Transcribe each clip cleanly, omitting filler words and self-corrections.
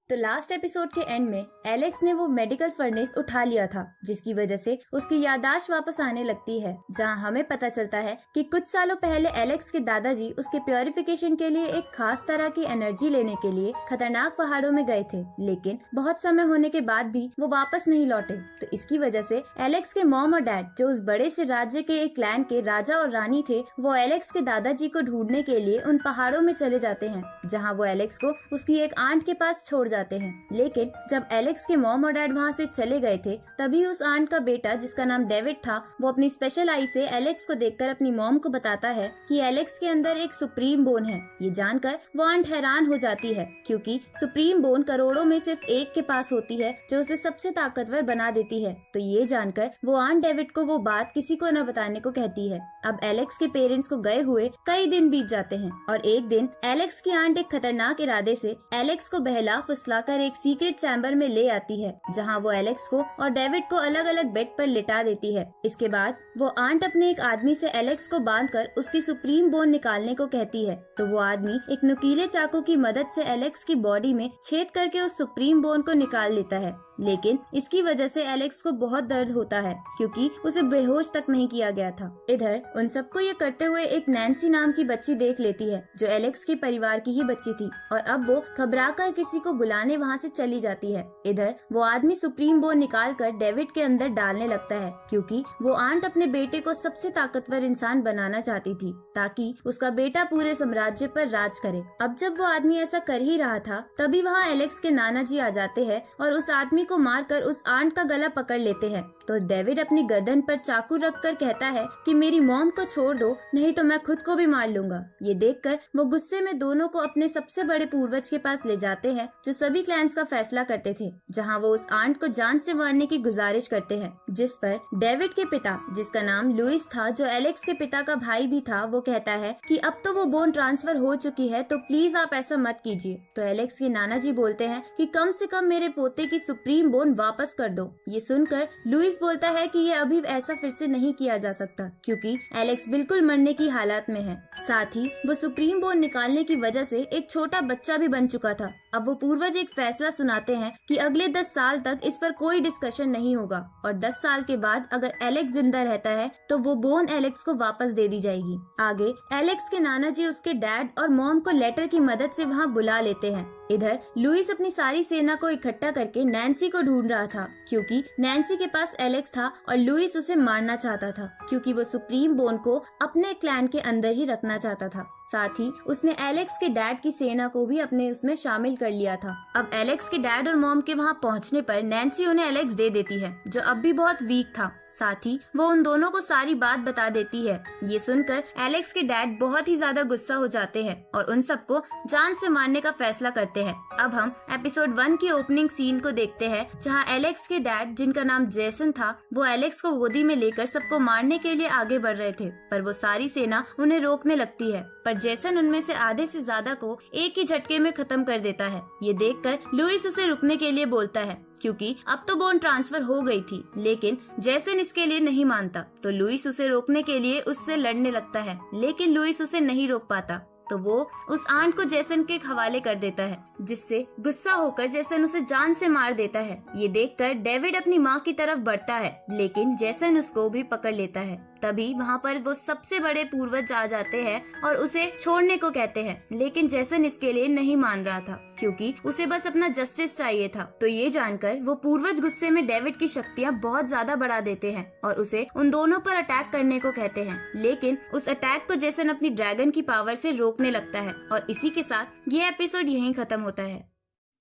तो last episode के and में एलेक्स ने वो मेडिकल फर्नेस उठा लिया था, जिसकी वजह से उसकी याददाश्त वापस आने लगती है। जहां हमें पता चलता है कि कुछ सालों पहले एलेक्स के दादाजी उसके प्योरिफिकेशन के लिए एक खास तरह की एनर्जी लेने के लिए खतरनाक पहाड़ों में गए थे, लेकिन बहुत समय होने के बाद भी वो वापस नहीं लौटे। तो इसकी वजह से एलेक्स के मॉम और डैड, जो उस बड़े से राज्य के एक क्लैन के राजा और रानी थे, वो एलेक्स के दादाजी को ढूंढने के लिए उन पहाड़ों में चले जाते हैं, जहाँ वो एलेक्स को उसकी एक आंट के पास छोड़ जाते हैं। लेकिन जब एलेक्स के मॉम और डैड वहाँ से चले गए थे, तभी उस आंट का बेटा, जिसका नाम डेविड था, वो अपनी स्पेशल आई से एलेक्स को देखकर अपनी मॉम को बताता है कि एलेक्स के अंदर एक सुप्रीम बोन है। ये जानकर वो आंट हैरान हो जाती है, क्योंकि सुप्रीम बोन करोड़ों में सिर्फ एक के पास होती है, जो उसे सबसे ताकतवर बना देती है। तो ये जानकर वो आंट डेविड को वो बात किसी को न बताने को कहती है। अब एलेक्स के पेरेंट्स को गए हुए कई दिन बीत जाते हैं और एक दिन एलेक्स की आंट एक खतरनाक इरादे से एलेक्स को बहला फुसलाकर एक सीक्रेट चैम्बर में ले आती है, जहां वो एलेक्स को और डेविड को अलग अलग बेड पर लिटा देती है। इसके बाद वो आंट अपने एक आदमी से एलेक्स को बांधकर उसकी सुप्रीम बोन निकालने को कहती है। तो वो आदमी एक नुकीले चाकू की मदद से एलेक्स की बॉडी में छेद करके उस सुप्रीम बोन को निकाल लेता है, लेकिन इसकी वजह से एलेक्स को बहुत दर्द होता है, क्योंकि उसे बेहोश तक नहीं किया गया था। इधर उन सबको ये करते हुए एक नैन्सी नाम की बच्ची देख लेती है, जो एलेक्स के परिवार की ही बच्ची थी, और अब वो घबराकर किसी को बुलाने वहाँ से चली जाती है। इधर वो आदमी सुप्रीम बोन निकालकर डेविड के अंदर डालने लगता है, क्योंकि वो आंट अपने बेटे को सबसे ताकतवर इंसान बनाना चाहती थी, ताकि उसका बेटा पूरे साम्राज्य पर राज करे। अब जब वो आदमी ऐसा कर ही रहा था, तभी वहाँ एलेक्स के नाना जी आ जाते हैं और उस आदमी को मारकर उस आंट का गला पकड़ लेते हैं। तो डेविड अपनी गर्दन पर चाकू रखकर कहता है कि मेरी मॉम को छोड़ दो, नहीं तो मैं खुद को भी मार लूंगा। ये देखकर वो गुस्से में दोनों को अपने सबसे बड़े पूर्वज के पास ले जाते हैं, जो सभी क्लैंस का फैसला करते थे, जहां वो उस आंट को जान से मारने की गुजारिश करते हैं। जिस पर डेविड के पिता, जिसका नाम लुइस था, जो एलेक्स के पिता का भाई भी था, वो कहता है कि अब तो वो बोन ट्रांसफर हो चुकी है, तो प्लीज आप ऐसा मत कीजिए। तो एलेक्स के नाना जी बोलते हैं कि कम से कम मेरे पोते की सुप्रीम बोन वापस कर दो। ये सुनकर लुइस बोलता है कि ये अभी ऐसा फिर से नहीं किया जा सकता, क्योंकि एलेक्स बिल्कुल मरने की हालत में है। साथ ही वो सुप्रीम बोन निकालने की वजह से एक छोटा बच्चा भी बन चुका था। अब वो पूर्वज एक फैसला सुनाते हैं कि अगले 10 साल तक इस पर कोई डिस्कशन नहीं होगा, और 10 साल के बाद अगर एलेक्स जिंदा रहता है तो वो बोन एलेक्स को वापस दे दी जाएगी। आगे एलेक्स के नाना जी उसके डैड और मॉम को लेटर की मदद से वहाँ बुला लेते हैं। इधर लुइस अपनी सारी सेना को इकट्ठा करके नैन्सी को ढूंढ रहा था, क्योंकि नैन्सी के पास एलेक्स था और लुइस उसे मारना चाहता था, क्योंकि वो सुप्रीम बोन को अपने क्लैन के अंदर ही रखना चाहता था। साथ ही उसने एलेक्स के डैड की सेना को भी अपने उसमें शामिल कर लिया था। अब एलेक्स के डैड और मॉम के वहाँ पहुँचने पर नैन्सी उन्हें एलेक्स दे देती है, जो अब भी बहुत वीक था। साथ ही वो उन दोनों को सारी बात बता देती है। ये सुनकर एलेक्स के डैड बहुत ही ज्यादा गुस्सा हो जाते हैं और उन सबको जान से मारने का फैसला करते हैं। अब हम एपिसोड 1 की ओपनिंग सीन को देखते हैं, जहां एलेक्स के डैड, जिनका नाम जेसन था, वो एलेक्स को गोदी में लेकर सबको मारने के लिए आगे बढ़ रहे थे, पर वो सारी सेना उन्हें रोकने लगती है। पर जेसन उनमें से आधे से ज्यादा को एक ही झटके में खत्म कर देता है। ये देखकर लुइस उसे रुकने के लिए बोलता है, क्योंकि अब तो बोन ट्रांसफर हो गई थी, लेकिन जेसन इसके लिए नहीं मानता। तो लुइस उसे रोकने के लिए उससे लड़ने लगता है, लेकिन लुइस उसे नहीं रोक पाता। तो वो उस आंट को जेसन के हवाले कर देता है, जिससे गुस्सा होकर जेसन उसे जान से मार देता है। ये देखकर डेविड अपनी माँ की तरफ बढ़ता है, लेकिन जेसन उसको भी पकड़ लेता है। तभी वहाँ पर वो सबसे बड़े पूर्वज आ जाते हैं और उसे छोड़ने को कहते हैं, लेकिन जेसन इसके लिए नहीं मान रहा था, क्योंकि उसे बस अपना जस्टिस चाहिए था। तो ये जानकर वो पूर्वज गुस्से में डेविड की शक्तियाँ बहुत ज्यादा बढ़ा देते हैं और उसे उन दोनों पर अटैक करने को कहते हैं, लेकिन उस अटैक को जेसन अपनी ड्रैगन की पावर से रोकने लगता है। और इसी के साथ ये एपिसोड यहीं खत्म होता है।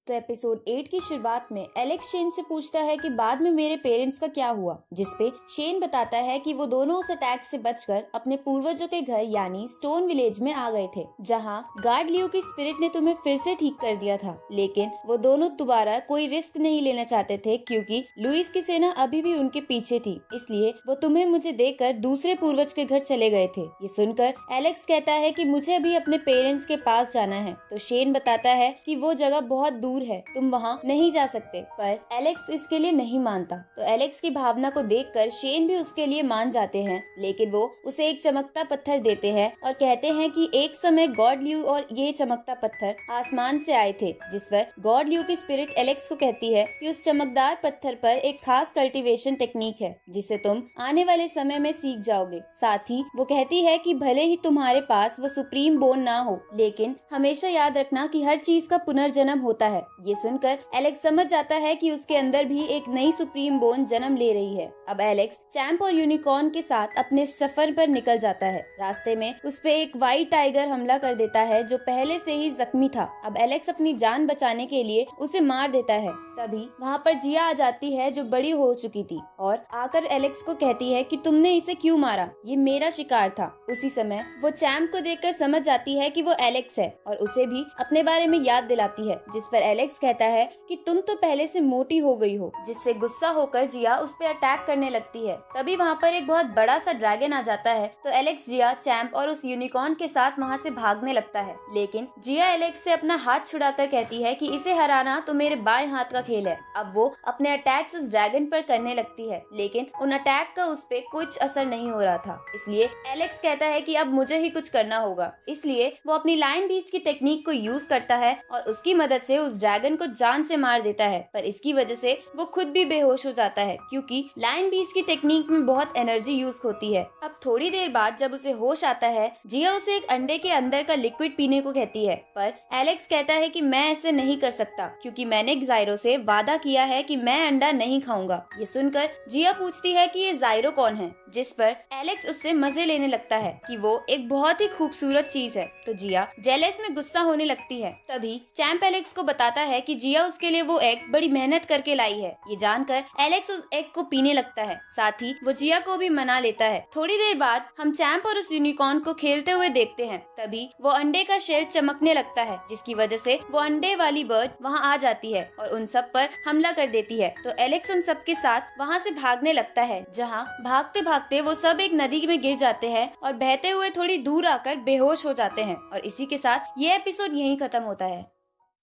तो एपिसोड 8 की शुरुआत में एलेक्स शेन से पूछता है कि बाद में मेरे पेरेंट्स का क्या हुआ, जिसपे शेन बताता है कि वो दोनों उस अटैक से बचकर अपने पूर्वजों के घर यानी स्टोन विलेज में आ गए थे, जहां गार्ड लियो की स्पिरिट ने तुम्हें फिर से ठीक कर दिया था। लेकिन वो दोनों दोबारा कोई रिस्क नहीं लेना चाहते थे, क्योंकि लुइस की सेना अभी भी उनके पीछे थी, इसलिए वो तुम्हें मुझे देकर दूसरे पूर्वज के घर चले गए थे। ये सुनकर एलेक्स कहता है कि मुझे अभी अपने पेरेंट्स के पास जाना है। तो शेन बताता है कि वो जगह बहुत दूर दूर है, तुम वहाँ नहीं जा सकते। पर एलेक्स इसके लिए नहीं मानता। तो एलेक्स की भावना को देखकर शेन भी उसके लिए मान जाते हैं, लेकिन वो उसे एक चमकता पत्थर देते हैं और कहते हैं कि एक समय गॉड ल्यू और ये चमकता पत्थर आसमान से आए थे, जिस पर गॉड ल्यू की स्पिरिट एलेक्स को कहती है कि उस चमकदार पत्थर पर एक खास कल्टीवेशन टेक्निक है जिसे तुम आने वाले समय में सीख जाओगे। साथ ही वो कहती है कि भले ही तुम्हारे पास वो सुप्रीम बोन ना हो, लेकिन हमेशा याद रखना कि हर चीज का पुनर्जन्म होता है। ये सुनकर एलेक्स समझ जाता है कि उसके अंदर भी एक नई सुप्रीम बोन जन्म ले रही है। अब एलेक्स चैंप और यूनिकॉर्न के साथ अपने सफर पर निकल जाता है। रास्ते में उस पे एक व्हाइट टाइगर हमला कर देता है जो पहले से ही जख्मी था। अब एलेक्स अपनी जान बचाने के लिए उसे मार देता है। तभी वहाँ पर जिया आ जाती है जो बड़ी हो चुकी थी और आकर एलेक्स को कहती है कि तुमने इसे क्यों मारा, ये मेरा शिकार था। उसी समय वो चैंप को देखकर समझ जाती है कि वो एलेक्स है और उसे भी अपने बारे में याद दिलाती है, जिस पर एलेक्स कहता है कि तुम तो पहले से मोटी हो गई हो, जिससे गुस्सा होकर जिया उस पर अटैक करने लगती है। तभी वहाँ पर एक बहुत बड़ा सा ड्रैगन आ जाता है तो एलेक्स, जिया, चैंप और उस यूनिकॉर्न के साथ वहाँ से भागने लगता है, लेकिन जिया एलेक्स से अपना हाथ छुड़ाकर कहती है कि इसे हराना तो मेरे बाएं हाथ का खेल है। अब वो अपने अटैक्स उस ड्रैगन पर करने लगती है, लेकिन उन अटैक का उस पे कुछ असर नहीं हो रहा था। इसलिए एलेक्स कहता है कि अब मुझे ही कुछ करना होगा। इसलिए वो अपनी लायन बीस्ट की टेक्निक को यूज करता है और उसकी मदद से उस ड्रैगन को जान से मार देता है। पर इसकी वजह से वो खुद भी बेहोश हो जाता है, क्योंकि लायन बीस्ट की टेक्निक में बहुत एनर्जी यूज होती है। अब थोड़ी देर बाद जब उसे होश आता है, जिया उसे एक अंडे के अंदर का लिक्विड पीने को कहती है, पर एलेक्स कहता है कि मैं ऐसे नहीं कर सकता, क्योंकि मैंने जायरो से वादा किया है कि मैं अंडा नहीं खाऊंगा। ये सुनकर जिया पूछती है कि ये जायरो कौन है, जिस पर एलेक्स उससे मजे लेने लगता है कि वो एक बहुत ही खूबसूरत चीज है। तो जिया जेलस में गुस्सा होने लगती है। तभी चैंप एलेक्स को बताता है कि जिया उसके लिए वो एग बड़ी मेहनत करके लाई है। ये जानकर एलेक्स उस एग को पीने लगता है, साथ ही वो जिया को भी मना लेता है। थोड़ी देर बाद हम चैंप और उस यूनिकॉर्न को खेलते हुए देखते हैं। तभी वो अंडे का शेल चमकने लगता है, जिसकी वजह से वो अंडे वाली बर्ड वहाँ आ जाती है और उन सब पर हमला कर देती है। तो एलेक्स उन सब के साथ वहाँ से भागने लगता है, जहाँ भागते भागते वो सब एक नदी में गिर जाते हैं और बहते हुए थोड़ी दूर आकर बेहोश हो जाते हैं। और इसी के साथ ये एपिसोड यहीं खत्म होता है।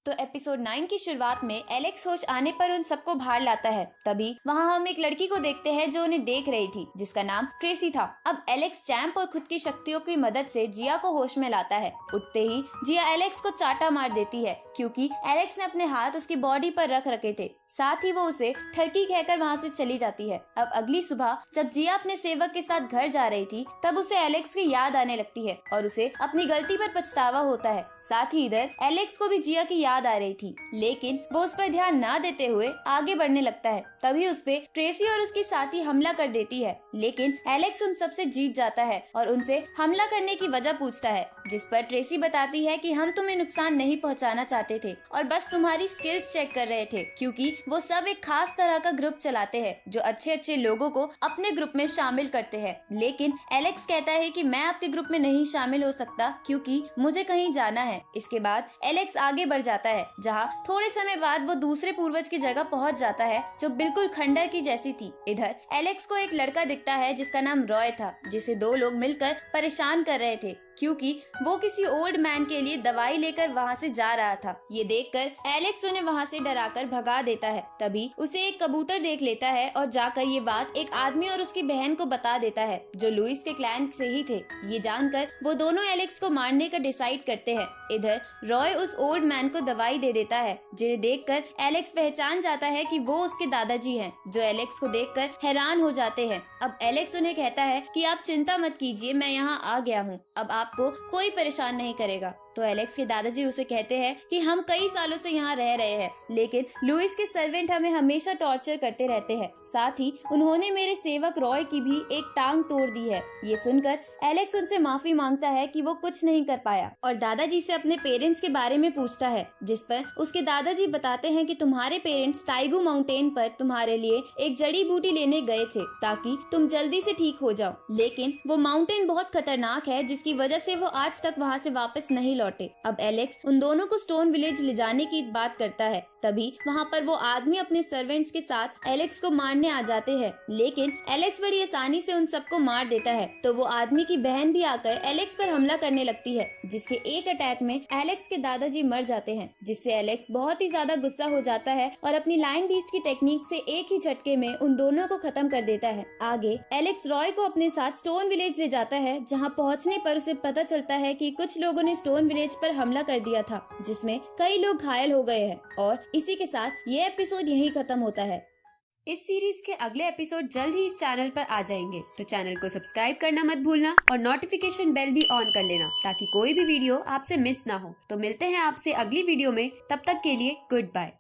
तो एपिसोड 9 की शुरुआत में एलेक्स होश आने पर उन सबको बाहर लाता है। तभी वहाँ हम एक लड़की को देखते हैं जो उन्हें देख रही थी, जिसका नाम ट्रेसी था। अब एलेक्स चैंप और खुद की शक्तियों की मदद से जिया को होश में लाता है। उठते ही जिया एलेक्स को चाटा मार देती है, क्योंकि एलेक्स ने अपने हाथ उसकी बॉडी पर रख रखे थे। साथ ही वो उसे ठरकी कहकर वहाँ से चली जाती है। अब अगली सुबह जब जिया अपने सेवक के साथ घर जा रही थी, तब उसे एलेक्स की याद आने लगती है और उसे अपनी गलती पर पछतावा होता है। साथ ही इधर एलेक्स को भी जिया की याद आ रही थी, लेकिन वो उस पर ध्यान ना देते हुए आगे बढ़ने लगता है। तभी उस पे ट्रेसी और उसकी साथी हमला कर देती है, लेकिन एलेक्स उन सबसे जीत जाता है और उनसे हमला करने की वजह पूछता है, जिस पर ट्रेसी बताती है कि हम तुम्हें नुकसान नहीं पहुंचाना चाहते थे और बस तुम्हारी स्किल्स चेक कर रहे थे, क्योंकि वो सब एक खास तरह का ग्रुप चलाते हैं जो अच्छे अच्छे लोगों को अपने ग्रुप में शामिल करते हैं। लेकिन एलेक्स कहता है कि मैं आपके ग्रुप में नहीं शामिल हो सकता, क्योंकि मुझे कहीं जाना है। इसके बाद एलेक्स आगे बढ़ जाता है, जहाँ थोड़े समय बाद वो दूसरे पूर्वज की जगह पहुँच जाता है जो बिल्कुल खंडर की जैसी थी। इधर एलेक्स को एक लड़का दिखता है जिसका नाम रॉय था, जिसे दो लोग मिलकर परेशान कर रहे थे, क्योंकि वो किसी ओल्ड मैन के लिए दवाई लेकर वहाँ से जा रहा था। ये देखकर एलेक्स उन्हें वहाँ से डराकर भगा देता है। तभी उसे एक कबूतर देख लेता है और जाकर ये बात एक आदमी और उसकी बहन को बता देता है, जो लुइस के क्लैन से ही थे। ये जानकर वो दोनों एलेक्स को मारने का डिसाइड करते हैं। इधर रॉय उस ओल्ड मैन को दवाई दे देता है, जिन्हें देखकर एलेक्स पहचान जाता है कि वो उसके दादाजी हैं, जो एलेक्स को देखकर हैरान हो जाते हैं। अब एलेक्स उन्हें कहता है कि आप चिंता मत कीजिए, मैं यहाँ आ गया हूँ, अब आपको कोई परेशान नहीं करेगा। तो एलेक्स के दादाजी उसे कहते हैं कि हम कई सालों से यहाँ रह रहे हैं, लेकिन लुइस के सर्वेंट हमें हमेशा टॉर्चर करते रहते हैं। साथ ही उन्होंने मेरे सेवक रॉय की भी एक टांग तोड़ दी है। ये सुनकर एलेक्स उनसे माफी मांगता है कि वो कुछ नहीं कर पाया और दादाजी से अपने पेरेंट्स के बारे में पूछता है, जिस पर उसके दादाजी बताते हैं कि तुम्हारे पेरेंट्स टाइगू माउंटेन पर तुम्हारे लिए एक जड़ी बूटी लेने गए थे ताकि तुम जल्दी से ठीक हो जाओ, लेकिन वो माउंटेन बहुत खतरनाक है, जिसकी वजह से वो आज तक वहाँ से वापस नहीं लौटे। अब एलेक्स उन दोनों को स्टोन विलेज ले जाने की बात करता है, तभी वहाँ पर वो आदमी अपने सर्वेंट्स के साथ एलेक्स को मारने आ जाते हैं, लेकिन एलेक्स बड़ी आसानी से उन सबको मार देता है। तो वो आदमी की बहन भी आकर एलेक्स पर हमला करने लगती है, जिसके एक अटैक में एलेक्स के दादाजी मर जाते हैं, जिससे एलेक्स बहुत ही ज्यादा गुस्सा हो जाता है और अपनी लाइन बीस्ट की टेक्निक से एक ही झटके में उन दोनों को खत्म कर देता है। आगे एलेक्स रॉय को अपने साथ स्टोन विलेज ले जाता है, जहां पहुंचने पर उसे पता चलता है कि कुछ लोगों ने स्टोन विलेज पर हमला कर दिया था, जिसमें कई लोग घायल हो गए हैं। और इसी के साथ ये एपिसोड यहीं खत्म होता है। इस सीरीज के अगले एपिसोड जल्द ही इस चैनल पर आ जाएंगे, तो चैनल को सब्सक्राइब करना मत भूलना और नोटिफिकेशन बेल भी ऑन कर लेना, ताकि कोई भी वीडियो आपसे मिस ना हो। तो मिलते हैं आपसे अगली वीडियो में, तब तक के लिए गुड बाय।